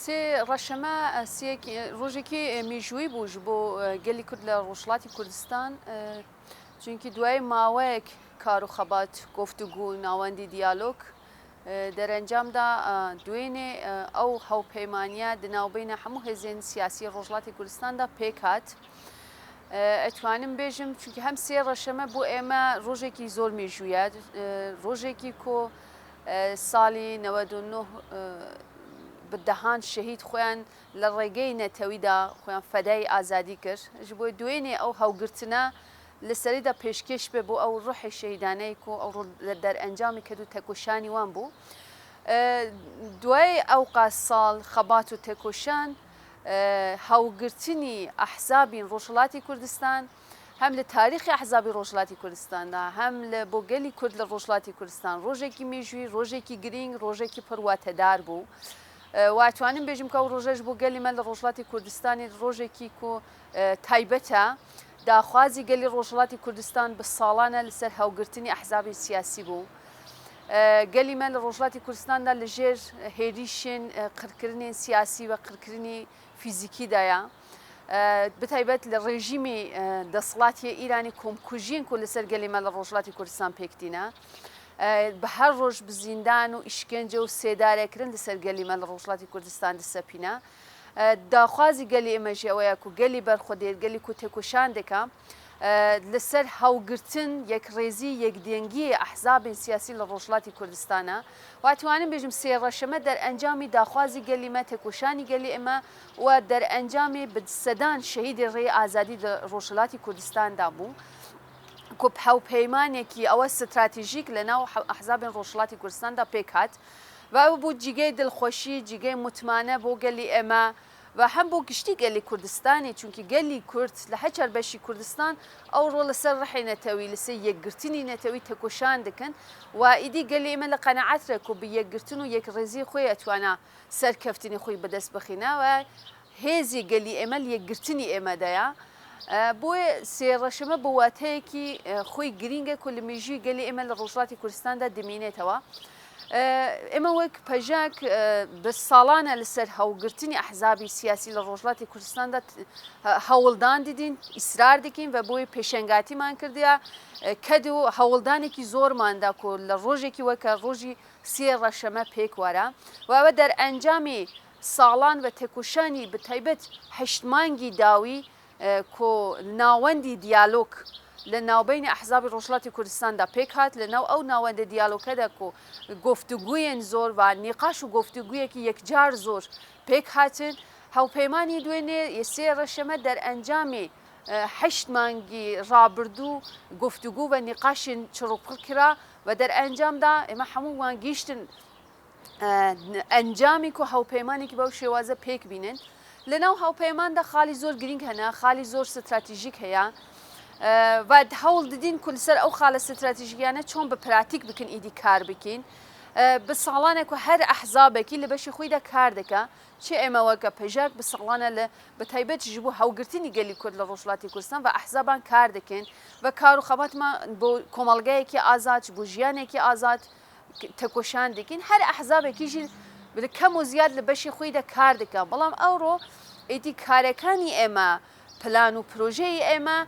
سێ ڕەشەمە ڕۆژێکی میژووی بووش بۆ گەلی کورد لە ڕۆژهەڵاتی کوردستان چونکی دوای ماوەیەک کار و خەبات گفتوگو ناوەندی دیالۆگ دەرەنجامدا دوێنێ ئەو هەوپەیمانیە دناوبینە هەموو هێزێن سیاسی ڕۆژهەڵاتی کوردستاندا پێکات. ئەتوانم بێژم چونکی هەم سێ ڕەشەمە بۆ ئێمە ڕۆژێکی زۆر مێژوویە ڕۆژێکی کۆ ساڵی 99 بدەهان شەهید خۆیان لە ڕێگەی نەتەویدا خۆیان فەدای ئازادی کرد ji بۆ دوێنێ ئەو هەوگرتنە لەسەریدا پێشکەش بێ بۆ ئەو ڕحی شەهیدانەی و ئەو دەرئەنجامی کرد و تەکۆشانی وان بوو. دوای ئەو قاس ساڵ خەبات و تێکۆشان هەوگرتنی ئەحزابین ڕۆژهەڵاتی کوردستان هەم لە تاریخی ئەحزابی ڕۆژهەڵاتی کوردستاندا هەم لە بۆ گەلی کورد لە ڕۆژهەڵاتی کوردستان ڕۆژێکی مێژووی ڕۆژێکی گرنگ ڕۆژێکی پڕواتەدار بوو. واتوانم بێژم کە ئەو ڕۆژەش بۆ گەلی من لە ڕۆژهەڵاتی کوردستانی ڕۆژێکی کۆ تایبەتە داخوازی گەلی ڕۆژهەڵاتی کوردستان بە ساڵانە لەسەر هەوگرتنی ئەحزابی سیاسی بوو. گەلی من لە ڕۆژهەڵاتی کوردستاندا لەژێر هێریشین قڕکردنی سیاسی و قڕکردنی فیزیکیدایە بتایبەت لە ڕێژیمی دەسەڵاتی ئیرانی کۆمکوژین و لەسەر گەلی من لە ڕۆژهەڵاتی کوردستان پێکتینە بە هەر ڕۆژ بزیندان و ئیشکەنجە و سێدارێکردن لەسەر گەلی من لە ڕۆژهەڵاتی کوردستان دەسەپینە. داخوازی گەلی ئێمەژی ئەوەیە و گەلی بەرخۆدێر گەلی و تێکۆشان دەکە لەسەر هەوگرتن یەکڕێزی یەکدێنگی ئەحزابین سیاسی لە ڕۆژهەڵاتی کوردستانە واتوانم بێژم سێ ڕەشەمە دەرئەنجامی داخوازی گەلی مە تێکۆشانی گەلی ئێمە و دەرئەنجامی سەدان شەهیدی ڕێی ئازادی لە ڕۆژهەڵاتی کوردستاندا بوو. کوب هەوپەیمانێکی ئەوە ستراتیژیک لە ناو ئەحزابین ڕۆژهەڵاتی کوردستاندا پێکات و ئەو بوو جیگەی دڵخۆشی جیگەی متمانە بۆ گەلی ئێمە و هەم بۆ گشتی گەلی کوردستانی چونکی گەلی کورد لە هەچەر بەشی کوردستان ئەو ڕۆ لەسەر ڕحی نەتەوی لەسەر یەکگرتنی نەتەوی تەکۆشان دەکەن و ئیدی گەلی ئێمە لە قەنەعەترێک و بە یەکگرتن و یەکڕێزی خۆی ئەتوانە سەرکەفتنی خۆی بەدەست بخینەوە هێزی گەلی ئێمە یەکگرتنی ئێمەدایە. بۆیە سێڕەشەمە بە واتەیەکی خۆی گرینگە و لە مێژووی گەلی ئێمە لە ڕۆژهەڵاتی کوردستاندا دەمێنێتەوە. ئێمە وەک پەژاک بە ساڵانە لەسەر هەوگرتنی ئەحزابی سیاسی لە ڕۆژهەڵاتی کوردستاندا هەوڵدان دیدین ئیسرار دەکەین و بۆی پێشەنگاتیمان کردیا کەد و هەوڵدانێکی زۆرماندا کۆ لە ڕۆژێکی وەکە ڕۆژی سێ ڕەشەمە پێک وارە و ئەوە دەرئەنجامی ساڵان بە تێکۆشانی بتایبەت هەشت مانگی داوی کۆ ناوەندی دیالۆگ لە ناوبینی ئەحزابی ڕۆژهەڵاتی کوردستاندا پێک هات لە ناو ئەو ناوەندە دیالۆگەدا کۆ گفتوگویان زۆر و نیقاش و گفتوگویەکی یەکجار زۆر پێک هاتن هەوپەیمانی دوێنێ سێ ڕەشەمە دەرئەنجامی هەشت مانگی ڕابردوو گفتوگو و نیقاشین چڕوپڕ کرا و دەرئەنجامدا ئێمە هەمووان گیشتن ئەنجامی کۆ هەوپەیمانێکی بەو شێوازە پێک بینن. لەناو هەوپەیماندا خاڵی زۆر گرنگ هەنا خاڵی زۆر ستراتیژیک هەیە و هەوڵ ددین کول سەر ئەو خاڵە ستراتیژیانە چۆن بە پراتیک بکەن ئیدی کار بکەین بە ساڵانێک و هەر ئەحزابێکی لە بەشی خۆیدا کار دەکا چه ئێمە وەکە پەژاک بە ساڵانە لە بە تایبەتیش بوو هەوگرتنی گەلی کورد لە ڕۆژهەڵاتی کوردستان و ئەحزابان کار دەکەن و کار و خەباتمان بۆ کۆمەڵگەیەکی ئازاد بۆ ژیانێکی ئازاد تەکۆشان دەکەین هەر ئەحزابێکیژی کەم و زیاد لە بەشی خۆیدا کار دەکا بەڵام ئەوڕۆ ئیدی کارەکانی ئێمە پلان و پرۆژەی ئێمە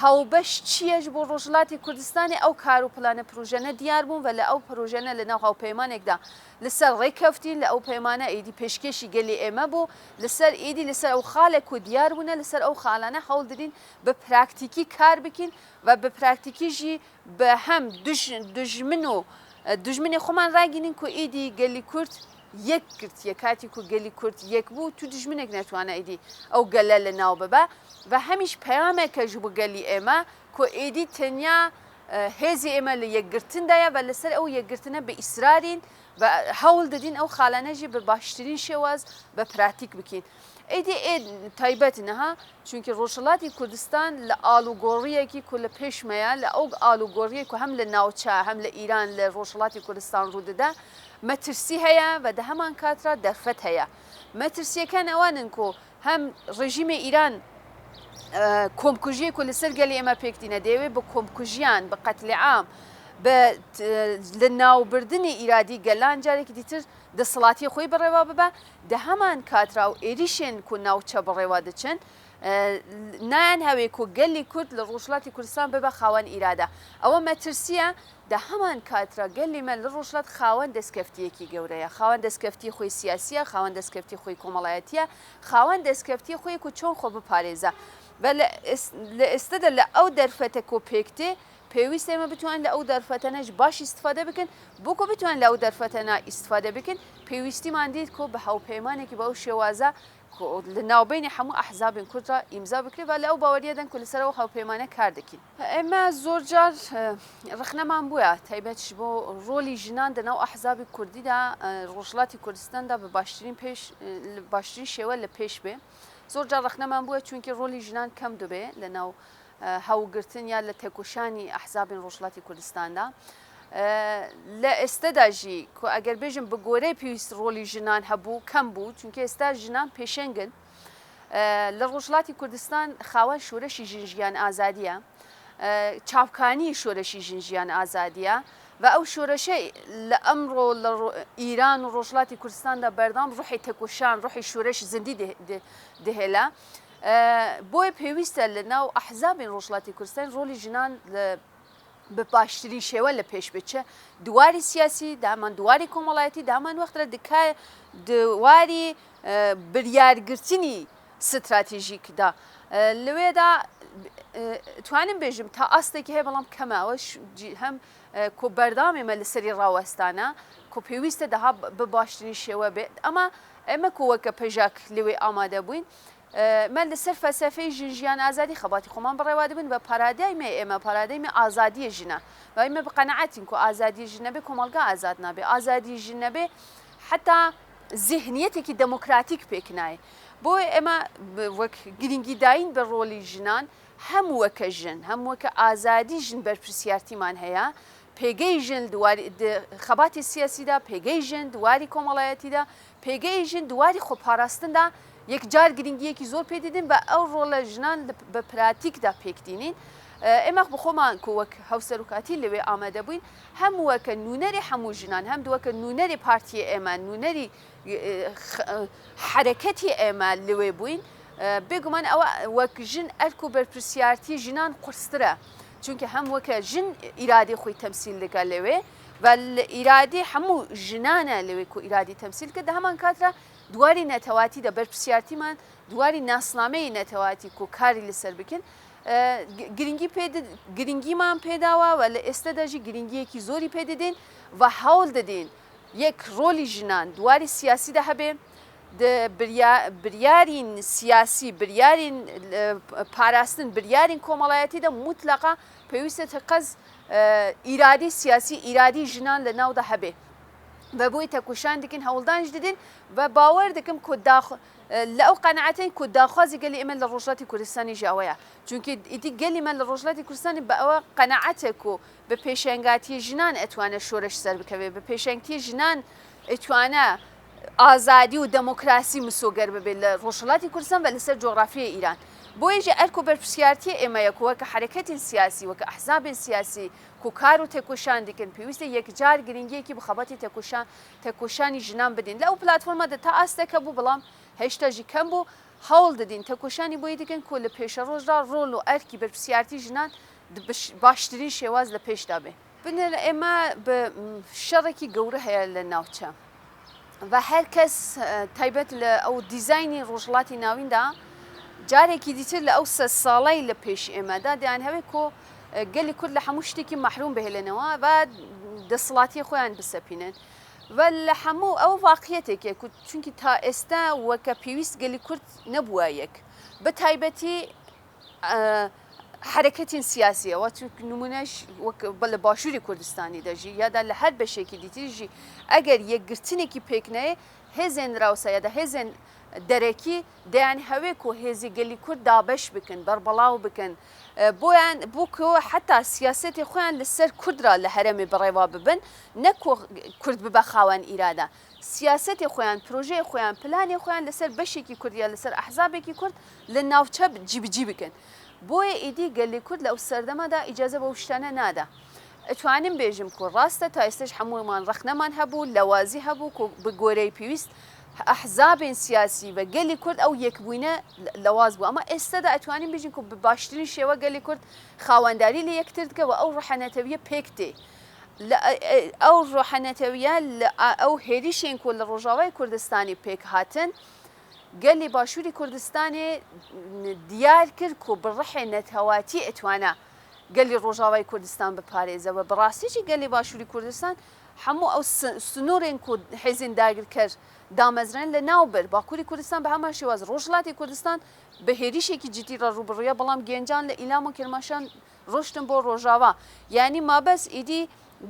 هەوبەش چیەش بۆ ڕۆژهەڵاتی کوردستانی ئەو کار و پلانە پرۆژەنە دیار بوون و لە ئەو پرۆژەنە لە ناو هاوپەیمانێکدا لەسەر ڕێکەوتین لە ئەو پەیمانە ئیدی پێشکەشی گەلی ئێمە بوو لەسەر ئیدی لەسەر ئەو خاڵێک و دیار بوونە لەسەر ئەو خاڵانە هەوڵ دەدین بە پراکتیکی کار بکەین و بە پراکتیکیژی بە هەم دژمنی خۆمان ڕاگینین و ئیدی گەلی کورد یەک کرد یەکاتی و گەلی کورد یەک بوو تو دژمنێک ناتوانە ئیدی ئەو گەلە لە ناو ببە و هەمیش پەیامێکەش بۆ گەلی ئێمە کۆ ئیدی تەنیا هێزی ئێمە لە یەکگرتندایە و لەسەر ئەو یەکگرتنە بە ئیسرارین بە هەوڵ دەدین ئەو خاڵانەژی بە باشترین شێواز بە پراتیک بکەین. ئیدی تایبەت نەها چونکی ڕۆژهەڵاتی کوردستان لە ئالوگۆڕیەکی کو لە پێشمەیە لە ئەو ئالوگۆڕیەک و هەم لە ناوچە هەم لە ئیران لە ڕۆژهەڵاتی کوردستان ڕوودەدا مەترسی هەیە و دە هەمان کاترا دەرفەت هەیە. مەترسیەکان ئەوانن کۆ هەم ڕژیمی ئیران کۆمکوژیەک و لەسەر گەلی ئێمە پێکتینە دەیەوێت بە کۆمکوژیان بە قەتلی عام لە ناوبردنی ئیرادی گەلان جارێکی دیتر دەسەڵاتی خۆی بەڕێوا ببە دە هەمان کاترا و عێریشێن و ناوچە بەڕێوا دەچن نایان هەوێک و گەلی کورد لە ڕۆژهەڵاتی کوردستان ببە خاوەن ئیرادە ئەوە مەترسیە دە هەمان کاترا گەلی من لە ڕۆژهەڵات خاوەن دەستکەفتیەکی گەورەیە خاوەن دەستکەفتی خۆی سیاسیە خاوەن دەستکەفتی خۆی کۆمەڵایەتیە خاوەن دەستکەفتی خۆی و چۆن خۆ بپارێزە لە ئێستادا لە ئەو دەرفەتە کۆپێکتێ پێویستە ئێمە بتوان لە ئەو دەرفەتەنەش باش ئیستفادە بکەن بۆکۆ بتوان لە ئەو دەرفەتەنە ئیستفادە بکەن پێویستیمان دیت کۆ بە هاوپەیمانێکی بە ئەو شێوازە لە ناوبینی هەموو ئەحزابین کوردرا ئیمزا بکرێت بە لە ئەو باوەریەدەن کو لەسەرەوە هاوپەیمانە کار دەکەین ئێمە زۆر جار ڕخنەمان بووە تایبەتش بۆ ڕۆلی ژنان دەناو ئەحزابی کوردیدا ڕۆژهەڵاتی کوردستاندا بە باشترین شێوە لە پێش بێ زۆر جار ڕخنەمان بووە چونکی ڕۆلی ژنان کەم دەبێ لە ناو هەوگرتن یا لە تێکۆشانی ئەحزابین ڕۆژهەڵاتی کوردستاندا لە ئێستاداژی ئەگەر بێژم بە گۆرەی پێویست ڕۆلی ژنان هەبوو کەم بوو چونکە ئێستا ژنان پێشەنگن لە ڕۆژهەڵاتی کوردستان خاوەن شۆرەشی ژنجیان ئازادیە چاپکانی شۆرەشی ژنجیان ئازادیە و ئەو شۆرەشە لە ئەمڕۆ لە ئیران و ڕۆژهەڵاتی کوردستاندا بەردام ڕوحی تێکۆشان ڕوحی شۆرەش زندی دەهێلا بۆیە پێویستە لە ناو ئەحزابین ڕۆژهەڵاتی کوردستان ڕۆلی ژنان بە باشترین شێوە لە پێش بچە دوواری سیاسی دامان دوواری کۆمەڵایەتی دامان وەخترە دکای دوواری بریارگرتنی ستراتیژیکدا لەوێدا توانم بێژم تا ئاستێکی هەیە بەڵام کەمەوە هەم کۆ بەردامێمە لەسەری ڕاوەستانە کۆ پێویستە دەها بە باشترین شێوە بێت ئەمە ئێمە کۆوەکە پێژاک لەوێ ئامادە بووین من لەسەر فەلسەفەی ژنجیان ئازادی خەباتی خۆمان بڕێوا دەبن بە پارادایمە ئێمە پارادایمە ئازادیە ژنە و ئێمە بقەنەعەتین کۆ ئازادی ژنە بێ کۆمەلگا ئازاد نابێ ئازادی ژنە بێ حتا ذهنیەتێکی دەموکراتیک پێک نایە بۆی ئێمە وەک گرنگی داین بە ڕۆلی ژنان هەموو وەکە ژن هەموو وەکە ئازادی ژن بەرپرسیارتیمان هەیە پێگەی ژن خەباتی سیاسیدا پێگەی ژن دوواری کۆمەڵایەتیدا پێگەی ژن دوواری خۆپاراستندا یەکجار گرنگیەکی زۆر پێدیدن بە ئەو ڕۆڵە ژنان بە پراتیکدا پێکدینین ئێمە بخۆمان وەک هەوسەر و کاتی لەوێ ئامادە بووین هەمووەکە نونەری هەموو ژنان هەم دووەکە نونەری پارتی ئێمە نونەری حرەکەتی ئێمە لەوێ بووین بێگومان ئەوە وەک ژن ئەرک و بەرپرسیارتی ژنان قورسترە چونکە هەم وەکە ژن ئیرادی خۆی تەمسیل دەکا لەوێ و ئیرادی هەموو ژنانە لەوێ و ئیرادی تەمسیل کە هەمان کاترا دوواری نەتەواتیدا بەرپرسیارتیمان دوواری ناسنامەی نەتەواتی و کاری لەسەر بکەن گرنگیمان پێداوە و لە ئێستاداژی گرنگیەکی زۆری پێدەدەین و هەوڵ دەدەین یەک ڕۆلی ژنان دوواری سیاسیدا هەبێ بریارین سیاسی بریارین پاراستن بریارین کۆمەڵایەتیدا مطلقا پێویستە قەز ئیرادی سیاسی ئیرادی ژنان لە ناودا هەبێ بە بۆی تەکوشان دکن هەوڵدانش دەدەین بە باوەڕ دەکەم لە ئەو قەنەعەتەی کۆ داخوازی گەلی ئێمە لە ڕۆژهەڵاتی کوردستانی ژاوەیە چونکە ئیدی گەلی من لە ڕۆژهەڵاتی کوردستانی بە ئەوە قەنەعەتێک و بە پێشەنگاتی ژنان ئەتوانە شۆرش سەر بکەوێت بە پێشەنگتی ژنان ئەتوانە ئازادی و دەموکراسی مسۆگەر ببێت لە ڕۆژهەڵاتی کوردستان بە لەسەر جۆغرافیای ئیران بۆیژە ئەرک و بەرپرسیارتی ئێمەیەک وەکە حرەکەتی سیاسی وەکە ئەحزابین سیاسی کار و تێکۆشان دکن پێویستە یەکجار گرنگیەکی بخەبەتی تێکۆشانی ژنان بدەین لە ئەو پلتفۆرمەدا تا ئاستەکە بوو بەڵام هێشتاژی کەم بوو هەوڵ دەدەین تێکۆشانی بۆی دکن کۆ لە پێشە ڕۆژدا ڕۆڵ و ئەرکی بەرپرسیارتی ژنان باشترین شێواز لە پێشدا بێ بنێر ئێمە بە شەڕێکی گەورە هەیە لە ناوچە و هەر کەس تایبەت لە ئەو دیزایانی ڕۆژهەڵاتی ناویندا جارێکی دیتر لە ئەو سە ساڵی لە پێش ئێمەدا دەیانهەوێ کۆ گەلی کورد لە هەموو شتێکی مەحروم بهێلێنەوە و دەسەڵاتی خۆیان بسەپینن و لە هەموو ئەو واقعەتێکێک چونکی تا ئێستا وەکە پێویست گەلی کورد نەبووە یەک بە تایبەتی حرەکەتین سیاسیەوە نمونەش لە باشووری کوردستانی دەژی یادا لە هەر بەشێکی دیتریژی ئەگەر یەکگرتنێکی پێکنەیە هێزێن راوسە یادا هێزێن دەرەکی دەیان هەوێک و هێزی گەلی کورد دابەش بکەن بەربەڵاو بکەن بۆیان بووکەوە حتا سیاسەتی خۆیان لەسەر کوردرا لە هەرێمی بڕێوا ببن نەکۆ کورد ببە خاوەن ئیرادا سیاسەتی خۆیان پرۆژەی خۆیان پلانی خۆیان لەسەر بەشێکی کوردیا لەسەر ئەحزابێکی کورد لە ناوچە جیبجی بکەن بۆیە ئیدی گەلی کورد لە ئەو سەردەمادا ئیجازە بە شتانە نادا اتوانم بيجم كو راسته تا استش حمومان رخنمان هبو لوازي هبو كو بگوري بيوست احزاب سياسي وقالي كرد او يكبوينه لواز بو اما استدا اتوانم بيجم كو بباشترين شيوا قالي كرد خوانداري لي يكترد و او روحانتويه بيكتي او روحانتويه او هيريشين كل روجاوي كردستاني بيك هاتن قال لي باشوري كردستاني ديار كركو بالرحي نتهواتي اتوانا قال لي روجاوي كردستان بباريزه وبراسيجي قال لي باشوري كردستان حمو او سنورين كو حزين داير كر دامزرن لناوبر باكوري كردستان بهما شواز روجلاتي كردستان بهريشي كي جدي روبرويا بلام جنجان لإلام كرماشان روشتن بو روجاوا يعني ما بس ايدي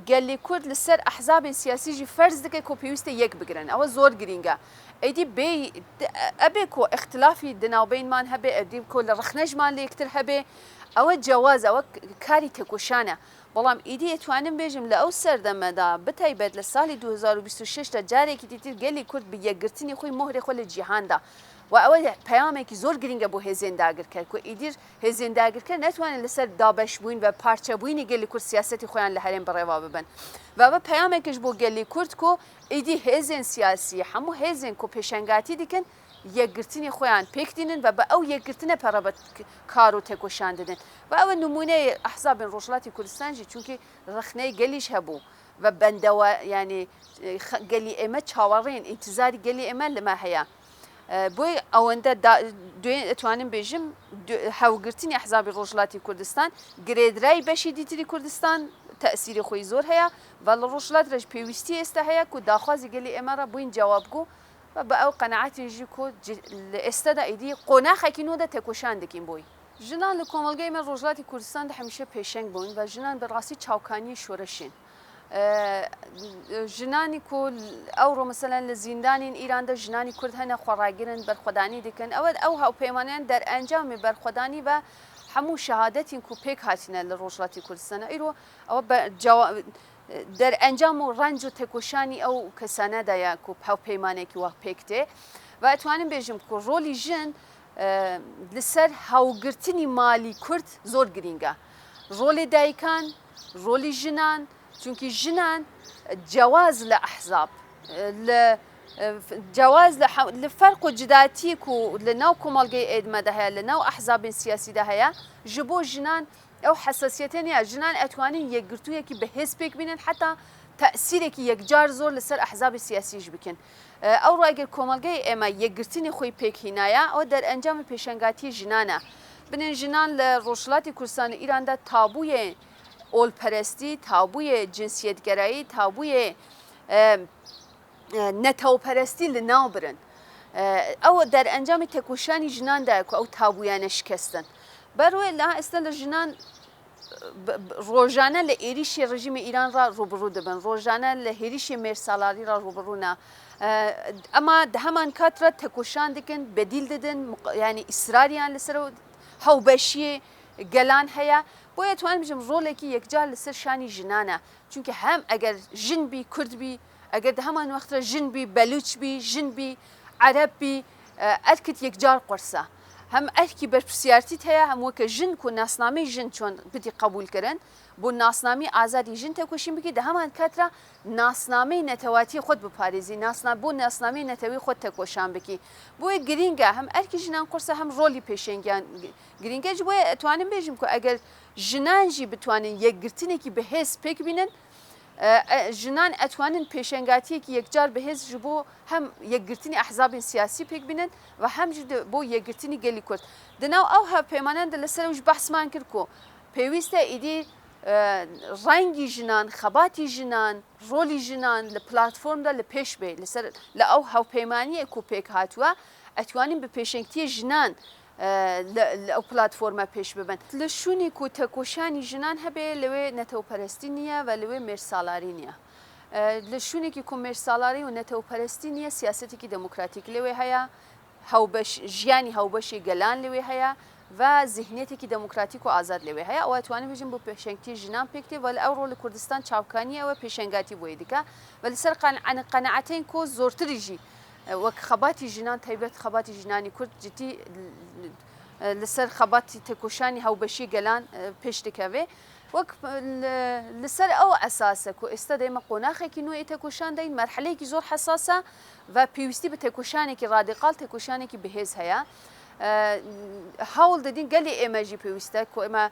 قال لي كرد لسر احزاب سياسي جي فرض دكه كو بيوست يك بگرن او زور گرينگا ايدي بي ابي كو اختلافي دناو بين مان هبه ادي كو رخنج مان لي كتر هبه او جواز او كاري تكوشانه بلام ايدي اتوانم بيجم لاو سردمدا بتايبت لسال 2026 تا جاري كي تيتر قال لي كرد بيگرتني خوي مهر خل جهان دا و اول پیامه کی زور گرینگه بو هزین داگر کرد کو ایدیر هزین داگر کرد نتوان لسر دابش بوین و پارچه بوینی گلی کرد سیاستی خویان لهرین بروا ببن و پیامه کیش بو گلی کرد کو ایدی هزین سیاسی همو هزین کو پیشنگاتی دیکن یگرتنی خویان پیکدینن و با او یگرتنه پرابت کارو تکوشان دادن و او نمونه احزاب روشلاتی کردستان جی چونکی رخنه گلیش هبو و بندوا يعني گلی اما چاورین انتظاری گلی اما لما هيا بوي اونده دوين اتوانم بيجم هاوگرتني احزاب روجلاتي كردستان گريدراي بشي ديتري كردستان تاثير خوي زور هيا والله روجلات رج بيوستي است هيا كو داخوازي گلي اماره بوين جوابكو وباو قناعتي جيكو استدا ايدي قناخ كينو ده تكوشان دكين بوي جنان لكوملگي من روجلاتي كردستان ده همیشه پیشنگ بون و جنان براسي چاوكاني شورشين جنانی کل او رو مثلا لزیندانین ایران ده جنانی کرد هنه خراگیرن برخدانی دیکن او هاو پیمانیان در انجام برخدانی و همو شهادتین کو پیک هاتینه لروجلاتی کردستان ایرو او در انجام و رنج و تکوشانی او کسانه دایا کو هاو پیمانه کی وقت پیکته و اتوانم بیجم کو رولی جن لسر هاوگرتنی مالی کرد زور گرینگه رولی دایکان رولی جنان چونکی جنان جواز لأحزاب جواز لفرق جداتي كو لناو كومالجي ادما دهيا لناو احزاب سياسي دهيا جبو جنان او حساسيتين يا جنان اتوانين يقرتو يكي بهز بيك بينن حتى تاثيرك يكجار زور لسر احزاب سياسي جبكن او راجل كومالجي اما يقرتني خوي بيك هنايا او در انجام بيشنگاتي جنانا بنن جنان لروشلاتي كردستان ايران دا تابوي اول پرستی تابوی جنسیت گرایی تابوی نتاو پرستی لناو برن او در انجام تکوشانی جنان ده او تابویان شکستن بروی لا استل جنان روزانه لإيريش رژیم ایران را روبرو دبن روزانه لهریش مرسالاری را روبرونا اما ده همان کاترا تکوشان دکن بدیل ددن يعني اصراریان لسر هاو بشی گلان هيا باید توان بجم رولکی یک جال لسر شانی جنانه چونکه هم اگر جن بی کرد بی اگر ده همان وقت جن بی بلوچ بی جن بی عرب بی ارکت یک جال قرصه هم ارکی برپرسیارتی هيا هم وک جن کو ناسنامه جن چون بدی قبول کردن بو ناسنامه آزادی جن تکوشیم بکی ده همان کتره ناسنامه نتواتی خود بپاریزی ناسنامه نتوی خود تکوشان بکی بو گرینگه هم ارکی جنان قرصه هم رولی پیشنگیان گرینگه جو توانم بیجم کو اگر جنان جی بتوانن یک گرتنی کی بهس پک بینن جنان اتوانن پیشنگاتی کی یک جار بهس جبو هم یک گرتنی احزاب سیاسی پک بینن و هم بو یک گرتنی گلی کرد دناو او ها پیمانن دل سروج بحث مان کرد کو پیوسته ایدی رنگی جنان خباتی جنان رولی جنان لپلاتفورم دا لپیش بی لسر لاو ها پیمانی کو پک هاتوا اتوانن به پیشنگتی جنان او پلاتفورما پیش ببن لشونی کو تکوشانی جنان هبه لوی نتو پرستینیه و لوی مرسالارینیه لشونی کی کو مرسالاری و نتو پرستینیه سیاستی کی دموکراتیک لوی هيا هاوبش جیانی هاوبشی گلان لوی هيا و ذهنیتی کی دموکراتیک و آزاد لوی هيا او اتوانی بجیم بو پیشنگتی جنان پکتی ول او رول کردستان چاوکانی و پیشنگاتی بویدیکا ولی سر قناعتین کو زورتریجی وك خباتي جنان تايبت خباتي جناني كرد جتي لسر خباتي تكوشاني هاو بشي قلان بيش دكاوي وەک لەسەر ئەو ئەساسە و ئێستا دەیمە قۆناغێکی نوێی تێکۆشان دەین مەرحلەیەکی زۆر حساسە و پێویستی بە تێکۆشانێکی ڕادیقال تێکۆشانێکی بەهێز هەیە هەوڵ دەدین گەلی ئێمەژی پێویستە کۆ ئێمە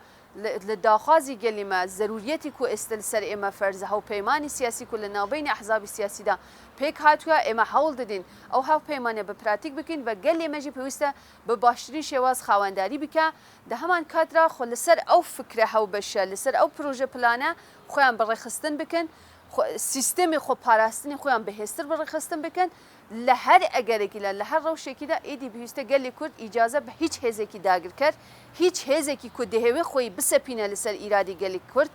لە داخوازی گەلیمە ضرورەتی کو ئێستا لەسەر ئێمە فەرزە هەوپەیمانی سیاسی کو لە ناوبەینی ئەحزابی سیاسیدا پێک هاتووە ئێمە هەوڵ دەدین ئەو هاوپەیمانە بە پراتیک بکەین بە گەل ئێمەژی پێویستە بە باشترین شێواز خاوەنداری بکە دە هەمان کاترا خۆ لەسەر ئەو فکرە هەوبەشە لەسەر ئەو پرۆژە پلانە خۆیان بەڕێخستن بکەن سیستمی خۆپاراستنی خۆیان بەهێزتر بەڕێخستن بکەن لە هەر ئەگەرێکیدا لە هەر ڕەوشێکیدا ئیدی پێویستە گەلی کورد ئیجازە بە هیچ هێزێکی داگر کرد هیچ هێزێکی کو دەهێوێ خۆی بسەپینە لەسەر ئیرادی گەلی کورد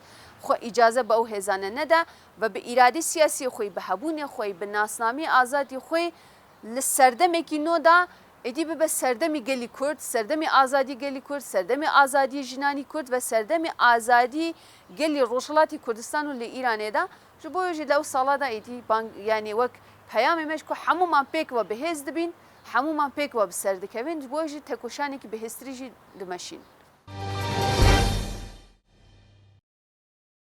خۆ ئیجازە بە ئەو هێزانە نەدا بە بە ئیرادی سیاسی خۆی بە هەبوونی خۆی بە ناسنامی ئازادی خۆی لە سەردەمێکی نۆدا ئیدی ببە سەردەمی گەلی کورد سەردەمی ئازادی گەلی کورد سەردەمی ئازادی ژنانی کورد و سەردەمی ئازادی گەلی ڕۆژهەڵاتی کوردستان و لە ئیرانێدا ji bo jî lew salada êdî yanî wek peyamê me ji ku hemûman pêkve bihêz dibîn hemûman pêkve bi ser dikevin ji bo jî tekoşanekî bihêztirî jî dimeşîn.